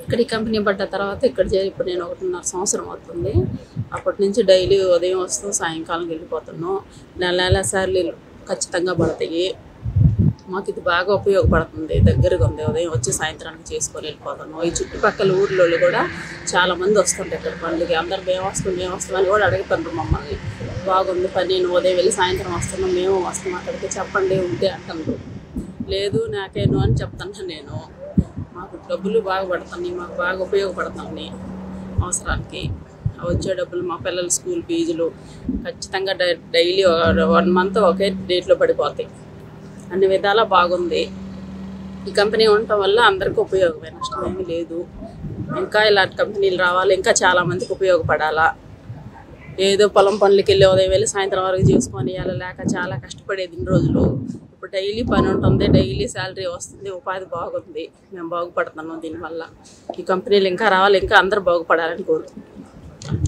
ఇక్కడ ఈ కంపెనీ పడ్డ తర్వాత ఇక్కడ చేరి ఇప్పుడు నేను 1.5 సంవత్సరం అవుతుంది. అప్పటి నుంచి డైలీ ఉదయం వస్తూ సాయంకాలం వెళ్ళిపోతున్నాం. నెల శాలరీలు ఖచ్చితంగా పడతాయి. మాకు ఇది బాగా ఉపయోగపడుతుంది. దగ్గరగా ఉంది. ఉదయం వచ్చి సాయంత్రానికి చేసుకొని వెళ్ళిపోతున్నాం. ఈ చుట్టుపక్కల ఊర్లో కూడా చాలామంది వస్తుంటారు ఇక్కడ పనులకి. అందరు మేము వస్తామని కూడా అడుగుతున్నారు మమ్మల్ని. బాగుంది పని, నేను ఉదయం వెళ్ళి సాయంత్రం వస్తున్నాం, మేము వస్తాం అక్కడికి, చెప్పండి ఉంటే అంటున్నారు. లేదు నాకేను అని చెప్తాను నేను. మాకు డబ్బులు బాగా పడుతున్నాయి, మాకు బాగా ఉపయోగపడుతున్నాయి అవసరానికి. వచ్చే డబ్బులు మా పిల్లల స్కూల్ ఫీజులు ఖచ్చితంగా డైలీ 1 మంత్ ఒకే డేట్లో పడిపోతాయి. అన్ని విధాలా బాగుంది. ఈ కంపెనీ ఉండటం వల్ల అందరికీ ఉపయోగమే, నష్టం ఏమీ లేదు. ఇంకా ఇలాంటి కంపెనీలు రావాలి, ఇంకా చాలామందికి ఉపయోగపడాలా. ఏదో పొలం పనులకి వెళ్ళి ఉదయం వెళ్ళి సాయంత్రం వరకు చేసుకొని లేక చాలా కష్టపడేది ఇన్ని రోజులు. ఇప్పుడు డైలీ పని ఉంటుంది, డైలీ శాలరీ వస్తుంది, ఉపాధి బాగుంది. మేము బాగుపడుతున్నాం దీనివల్ల. ఈ కంపెనీలు ఇంకా రావాలి, ఇంకా అందరూ బాగుపడాలని కోరుకుంటున్నాం.